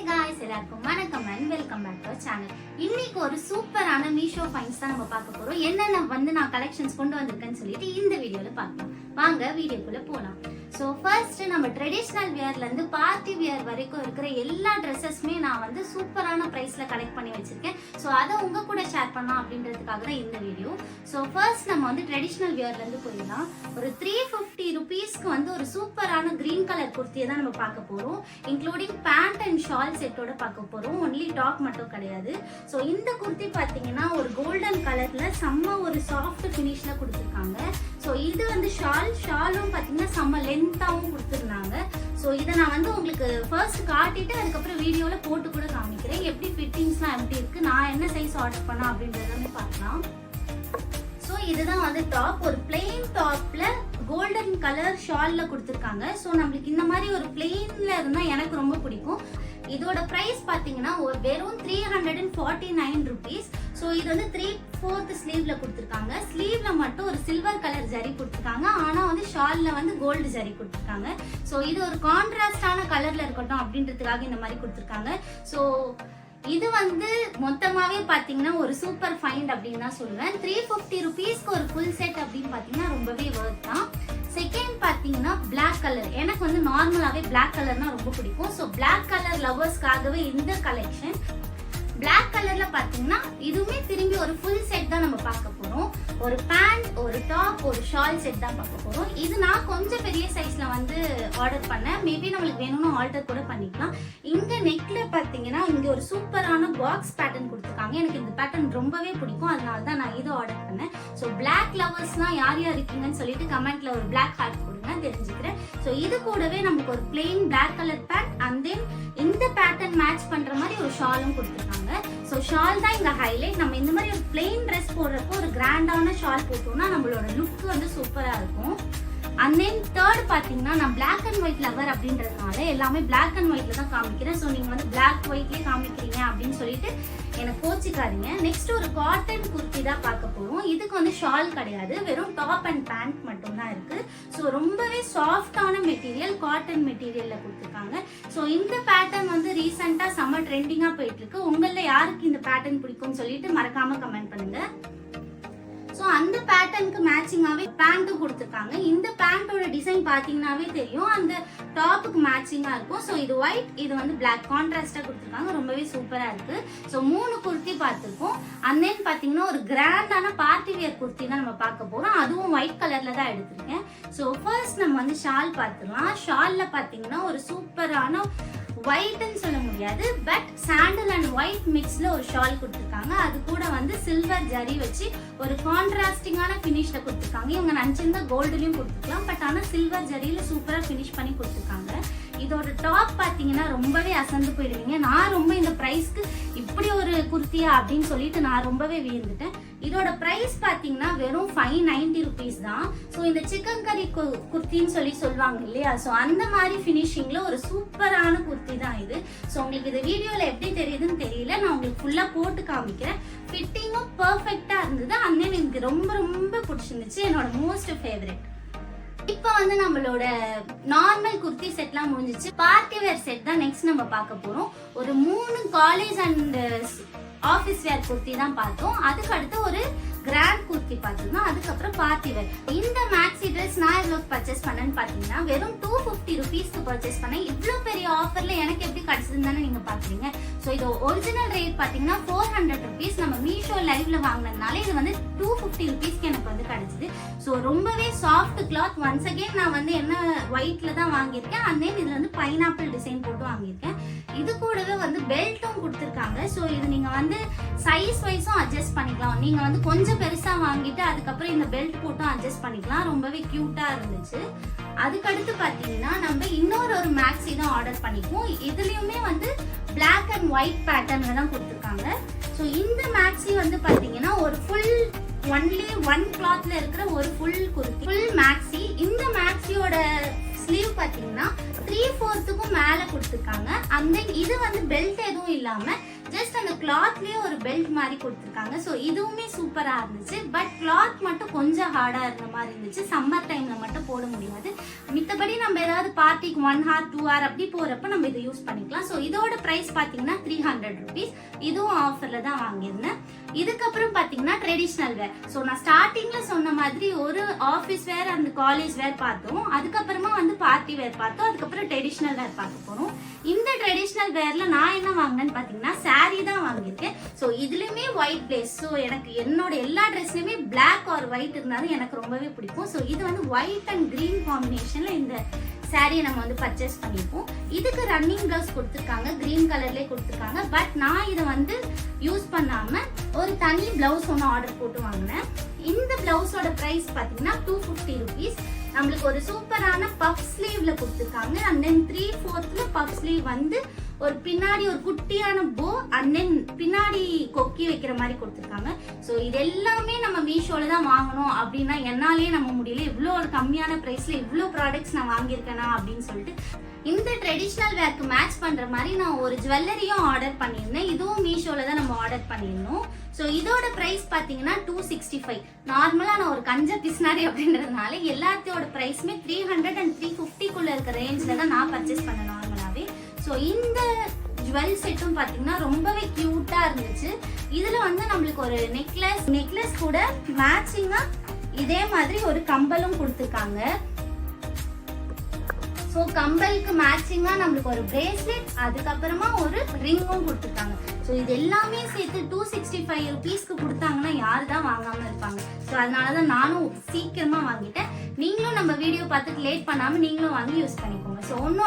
guys, எல்லாருக்கும் வணக்கம் and welcome back to our channel. இன்னைக்கு ஒரு சூப்பரான மீஷோ ஃபைன்ஸ் தான் நம்ம பார்க்க போறோம். என்னென்ன நான் கலெக்ஷன்ஸ் கொண்டு வந்திருக்கேன்னு சொல்லிட்டு இந்த வீடியோல பார்க்கலாம். வாங்க வீடியோக்குள்ள போலாம். சோ ஃபர்ஸ்ட் நம்ம ட்ரெடிஷனல் வியர்ல இருந்து பார்ட்டி வியர் வரைக்கும் இருக்கிற எல்லா ட்ரெஸ்ஸஸ்மே நான் சூப்பரான பிரைஸ்ல கலெக்ட் பண்ணி வச்சிருக்கேன். சோ அதை உங்க கூட ஷேர் பண்ணலாம் அப்படின்றதுக்காக தான் இந்த வீடியோ. சோ ஃபர்ஸ்ட் நம்ம ட்ரெடிஷனல் வியர்ல இருந்து போயிடலாம். ஒரு 350 ரூபீஸ்க்கு ஒரு சூப்பரான கிரீன் கலர் குர்த்தியை தான் நம்ம பார்க்க போறோம். இன்க்ளூடிங் பேண்ட் அண்ட் ஷால் செட்டோட பார்க்க போறோம். ஒன்லி டாப் மட்டும் கிடையாது. சோ இந்த குர்த்தி பாத்தீங்கன்னா ஒரு கோல்டன் கலர்ல செம்ம ஒரு சாஃப்ட் ஃபினிஷ்ல கொடுத்துருக்காங்க. சோ இது ஷாலும் பாத்தீங்கன்னா செம்ம லென்த்தாவும் கொடுத்துருந்தாங்க. சோ இதை நான் உங்களுக்கு ஃபர்ஸ்ட் காட்டிட்டு அதுக்கப்புறம் வீடியோல போட்டு கூட காமிக்கிறேன். எப்படி ஃபிட்டிங்ஸ்லாம் எப்படி இருக்கு, நான் என்ன சைஸ் ஆர்டர் பண்ணேன் அப்படின்றத பார்க்கலாம். சோ இதுதான் டாப். ஒரு பிளெயின் டாப்ல கோல்டன் கலர் ஷால்ல கொடுத்துருக்காங்க. ஸோ நம்மளுக்கு இந்த மாதிரி ஒரு பிளெயின்ல இருந்தா எனக்கு ரொம்ப பிடிக்கும். இதோட பிரைஸ் பாத்தீங்கன்னா வெறும் 349 ரூபீஸ். ஸோ இது 3/4 ஸ்லீவ்ல கொடுத்துருக்காங்க. ஸ்லீவ்ல மட்டும் ஒரு சில்வர் கலர் ஜரி கொடுத்துருக்காங்க. ஆனா ஷால்ல கோல்டு ஜரி கொடுத்துருக்காங்க. ஸோ இது ஒரு கான்ட்ராஸ்டான கலர்ல இருக்கட்டும் அப்படின்றதுக்காக இந்த மாதிரி கொடுத்துருக்காங்க. ஸோ இது மொத்தமாவே பாத்தீங்கன்னா ஒரு சூப்பர் ஃபைண்ட் அப்படின்னு தான் சொல்லுவேன். 350 ரூபீஸ்க்கு ஒரு ஃபுல் செட் அப்படின்னு பாத்தீங்கன்னா ரொம்பவே வர்த் தான். செகண்ட் பாத்தீங்கன்னா பிளாக் கலர். எனக்கு நார்மலாவே பிளாக் கலர்னா ரொம்ப பிடிக்கும். ஸோ பிளாக் கலர் லவர்ஸ்க்காகவே இந்த கலெக்ஷன். பிளாக் கலர்ல பாத்தீங்கன்னா இதுவுமே திரும்பி ஒரு ஃபுல் செட் தான் நம்ம பார்க்க போறோம். ஒரு பேண்ட், ஒரு டாப், ஒரு ஷால் செட் தான் பார்க்க போறோம். இது நான் கொஞ்சம் பெரிய சைஸ்ல ஆர்டர் பண்ணேன். மேபி நம்மளுக்கு வேணும்னு ஆல்டர் கூட பண்ணிக்கலாம். இங்க நெக்ல பாத்தீங்கன்னா இங்க ஒரு சூப்பரான பாக்ஸ் பேட்டர்ன் கொடுத்துருக்காங்க. எனக்கு இந்த பேட்டர்ன் ரொம்பவே பிடிக்கும். அதனால தான் நான் இது ஆர்டர் பண்ணேன். ஸோ பிளாக் லவர்ஸ்லாம் யார் யார் இருக்கீங்கன்னு சொல்லிட்டு கமெண்ட்ல ஒரு பிளாக் ஹார்ட் கொடுங்க, தெரிஞ்சுக்கிறேன். ஸோ இது கூடவே நமக்கு ஒரு plain black colour pant and then இந்த பேட்டர்ன் மேட்ச் பண்ற மாதிரி ஒரு ஷாலும் கொடுத்துருக்காங்க. ஸோ ஷால் தான் இங்க ஹைலைட். நம்ம இந்த மாதிரி ஒரு பிளெயின் ட்ரெஸ் போடுறப்போ ஒரு கிராண்டான ஷால் போட்டோம்னா நம்மளோட லுக் சூப்பரா இருக்கும். அண்ட் தென் தேர்ட் பாத்தீங்கன்னா நான் பிளாக் அண்ட் ஒயிட் லவர் அப்படின்றதுனால எல்லாமே பிளாக் அண்ட் ஒயிட்ல தான் காமிக்கிறேன். ஸோ நீங்க பிளாக் ஒயிட்லயே காமிக்கிறீங்க அப்படின்னு சொல்லிட்டு எனக்கு கோச்சிக்காதீங்க. நெக்ஸ்ட் ஒரு காட்டன் குர்த்தி தான் பார்க்க போறோம். இதுக்கு ஷால் கிடையாது, வெறும் டாப் அண்ட் பேண்ட் மட்டும் தான் இருக்கு. ஸோ ரொம்பவே சாஃப்டான மெட்டீரியல், காட்டன் மெட்டீரியல்ல கொடுத்துருக்காங்க. ஸோ இந்த பேட்டர்ன் ரீசெண்டா செம்ம ட்ரெண்டிங்கா போயிட்டு இருக்கு. உங்கள யாருக்கு இந்த பேட்டர்ன் பிடிக்கும்னு சொல்லிட்டு மறக்காம கமெண்ட் பண்ணுங்க. ஸோ அந்த பேட்டர்னுக்கு மேட்சிங்காவே பேண்ட்டும் கொடுத்துருக்காங்க. இந்த பேண்டோட டிசைன் பாத்தீங்கன்னாவே தெரியும், அந்த டாப்புக்கு மேட்சிங்கா இருக்கும். ஸோ இது ஒயிட், இது பிளாக் கான்ட்ராஸ்டா கொடுத்துருக்காங்க. ரொம்பவே சூப்பரா இருக்கு. ஸோ 3 குர்த்தி பார்த்துருக்கோம். அண்ட் தென் பாத்தீங்கன்னா ஒரு கிராண்டான பார்ட்டி வியர் குர்த்தி தான் நம்ம பார்க்க போறோம். அதுவும் ஒயிட் கலர்ல தான் எடுத்திருக்கேன். ஸோ ஃபர்ஸ்ட் நம்ம ஷால் பார்த்துக்கலாம். ஷால்ல பாத்தீங்கன்னா ஒரு சூப்பரான ஒயிட்னு சொல்ல முடியாது, பட் சாண்டல் அண்ட் ஒயிட் மிக்ஸ்ல ஒரு ஷால் கொடுத்துருக்காங்க. அது கூட சில்வர் ஜரி வச்சு ஒரு கான்ட்ராஸ்டிங்கான ஃபினிஷ்ல கொடுத்துருக்காங்க. இவங்க நினைச்சிருந்தா கோல்டுலயும் கொடுத்துக்கலாம், பட் ஆனா சில்வர் ஜரியில சூப்பரா ஃபினிஷ் பண்ணி கொடுத்துருக்காங்க. இதோட டாப் பாத்தீங்கன்னா ரொம்பவே அசந்து போயிடுவீங்க. நான் ரொம்ப இந்த பிரைஸ்க்கு இப்படி ஒரு குர்த்தியா அப்படின்னு சொல்லிட்டு நான் ரொம்பவே வியந்துட்டேன். இதோட பிரைஸ் பாத்தீங்கன்னா வெறும் 590 ரூபீஸ் தான். ஸோ இந்த சிக்கன் கறி குர்த்தின்னு சொல்லுவாங்க இல்லையா, ஸோ அந்த மாதிரி ஃபினிஷிங்ல ஒரு சூப்பரான குர்த்தி தான் இது. ஸோ உங்களுக்கு இந்த வீடியோல எப்படி தெரியுதுன்னு தெரியல, நான் உங்களுக்கு ஃபுல்லா போட்டு காமிக்கிறேன். ஃபிட்டிங்கும் பர்ஃபெக்டா இருந்தது. அந்த எனக்கு ரொம்ப ரொம்ப பிடிச்சிருந்துச்சு. என்னோட மோஸ்ட் ஃபேவரட். இப்போ நம்மளோட நார்மல் குர்த்தி செட்லாம் முடிஞ்சிச்சு. பார்ட்டி வேர் செட் தான் நெக்ஸ்ட் நம்ம பார்க்க போறோம். ஒரு 3 college and office wear kurti தான் பார்த்தோம். அதுக்கு அடுத்து ஒரு கிராண்ட் குர்த்தி பார்த்தோம்னா அதுக்கப்புறம் பார்ட்டி வேர். இந்த மேக்ஸி ட்ரெஸ் நான் எவ்வளவு பர்ச்சேஸ் பண்ணேன்னு பாத்தீங்கன்னா வெறும் 250 ரூபீஸ்க்கு பர்ச்சேஸ் பண்ணேன். இவ்வளவு பெரிய ஆஃபர்ல எனக்கு எப்படி கிடைச்சதுன்னு நீங்க பாக்குறீங்க. ஸோ இது ஒரிஜினல் ரேட் பாத்தீங்கன்னா 400 ரூபீஸ். நம்ம மீஷோ லைவ்ல வாங்கினதுனால இது 250 ரூபீஸ்க்கு எனக்கு கிடைச்சது. ஸோ ரொம்பவே சாஃப்ட் கிளாத். ஒன்ஸ் அகேன் நான் என்ன ஒயிட்ல தான் வாங்கியிருக்கேன். அண்ட் தென் இதுல பைனாப்பிள் டிசைன் போட்டு வாங்கியிருக்கேன். இது கூடவே பெல்ட்டும் கொடுத்துருக்காங்க. ஸோ இது நீங்க சைஸ் வைஸும் அட்ஜஸ்ட் பண்ணிக்கலாம். நீங்க கொஞ்சம் பெருசா வாங்கிட்டு அதுக்கப்புறம் இந்த பெல்ட் போட்டும் அட்ஜஸ்ட் பண்ணிக்கலாம். ரொம்பவே கியூட்டா இருந்துச்சு. அதுக்கடுத்து பாத்தீங்கன்னா நம்ம இன்னொரு மேக்ஸி தான் ஆர்டர் பண்ணிக்குவோம். இதுலயுமே பிளாக் அண்ட் ஒயிட் பேட்டர்ன்ல தான் கொடுத்துருக்காங்க. ஸோ இந்த மேக்ஸி பாத்தீங்கன்னா ஒரு ஃபுல் ஒன்லி 1 கிளாத்ல இருக்கிற ஒரு ஃபுல் குர்த்தி, ஃபுல் மேக்ஸி. இந்த மேக்ஸியோட ஸ்லீவ் பாத்தீங்கன்னா 3/4க்கும் மேல கொடுத்துருக்காங்க. அண்ட் தென் இது பெல்ட் எதுவும் இல்லாம ஜஸ்ட் அந்த கிளாத்லயே ஒரு பெல்ட் மாதிரி கொடுத்துருக்காங்க. ஸோ இதுவுமே சூப்பரா இருந்துச்சு. பட் கிளாத் மட்டும் கொஞ்சம் ஹார்டா இருந்த மாதிரி இருந்துச்சு. சம்மர் டைம்ல மட்டும் போட முடியாது. மித்தபடி நம்ம ஏதாவது பார்ட்டிக்கு 1 hour 2 hour அப்படி போறப்ப நம்ம இதை யூஸ் பண்ணிக்கலாம். ஸோ இதோட பிரைஸ் பாத்தீங்கன்னா 300 rupees. இதுவும் ஆஃபர்ல தான் வாங்கியிருந்தேன். இதுக்கப்புறம் பாத்தீங்கன்னா ட்ரெடிஷ்னல் வேர். ஸோ நான் ஸ்டார்டிங்ல சொன்ன மாதிரி ஒரு ஆஃபீஸ் வேர் அண்ட் காலேஜ் வேர் பார்த்தோம். அதுக்கப்புறமா வந்து பார்ட்டி வேர் பார்த்தோம். அதுக்கப்புறம் ட்ரெடிஷ்னல் வேர் பார்க்க போறோம். இந்த ட்ரெடிஷ்னல் வேர்ல நான் என்ன வாங்கினேன்னு பாத்தீங்கன்னா saree தான் வாங்கியிருக்கேன். ஸோ இதுலயுமே ஒயிட் பிளேஸ். ஸோ எனக்கு என்னோட எல்லா ட்ரெஸ்லயுமே பிளாக் ஆர் ஒயிட் இருந்தாலும் எனக்கு ரொம்பவே பிடிக்கும். ஸோ இது வந்து ஒயிட் அண்ட் கிரீன் காம்பினேஷன்ல இந்த சாரியை நம்ம வந்து பர்ச்சேஸ் பண்ணிப்போம். இதுக்கு ரன்னிங் பிளவுஸ் கொடுத்துருக்காங்க, கிரீன் கலர்லேயே கொடுத்துருக்காங்க. பட் நான் இதை வந்து யூஸ் பண்ணாம ஒரு தனி பிளவுஸ் ஒன்று ஆர்டர் போட்டு வாங்கினேன். இந்த பிளவுஸோட பிரைஸ் பார்த்தீங்கன்னா 250 rupees. நம்மளுக்கு ஒரு சூப்பரான பஃப் ஸ்லீவ்ல கொடுத்துருக்காங்க. அண்ட் தென் 3/4 பஃப் ஸ்லீவ் வந்து ஒரு பின்னாடி ஒரு குட்டியான போ அண்ட் தென் பின்னாடி கொக்கி வைக்கிற மாதிரி கொடுத்துருக்காங்க. ஸோ இது எல்லாமே நம்ம மீஷோல தான் வாங்கணும் அப்படின்னா என்னாலே நம்ம முடியல. இவ்வளோ ஒரு கம்மியான பிரைஸ்ல இவ்வளோ ப்ராடக்ட்ஸ் நான் வாங்கியிருக்கேனா அப்படின்னு சொல்லிட்டு இந்த ட்ரெடிஷ்னல் வேர்க்கு மேட்ச் பண்ற மாதிரி நான் ஒரு ஜுவல்லரியும் ஆர்டர் பண்ணியிருந்தேன். இதுவும் மீஷோல தான் நம்ம ஆர்டர் பண்ணியிருந்தோம். ஸோ இதோட பிரைஸ் பார்த்தீங்கன்னா 265. நார்மலாக நான் ஒரு கஞ்ச பிஸ்னாரி அப்படின்றதுனால எல்லாத்தையோட பிரைஸுமே 300 and 350 இருக்கிற ரேஞ்சில் தான் நான் பர்ச்சேஸ் பண்ணேன் நார்மலாகவே. ஸோ இந்த ஜுவல் செட்டும் பார்த்தீங்கன்னா ரொம்பவே க்யூட்டாக இருந்துச்சு. இதில் வந்து நம்மளுக்கு ஒரு நெக்லஸ் கூட மேட்சிங்காக இதே மாதிரி ஒரு கம்பலும் கொடுத்துருக்காங்க. ஸோ கம்பலுக்கு மேட்சிங்காக நம்மளுக்கு ஒரு பிரேஸ்லெட், அதுக்கப்புறமா ஒரு ரிங்கும் கொடுத்துருக்காங்க. ஸோ இது எல்லாமே சேர்த்து 265 rupeesக்கு கொடுத்தாங்கன்னா யாரு தான் வாங்காமல் இருப்பாங்க. ஸோ அதனால தான் நானும் சீக்கிரமாக வாங்கிட்டேன். நீங்களும் நம்ம வீடியோ பார்த்துட்டு லேட் பண்ணாமல் நீங்களும் வாங்கி யூஸ் பண்ணிக்கோங்க. ஸோ ஒன்றும்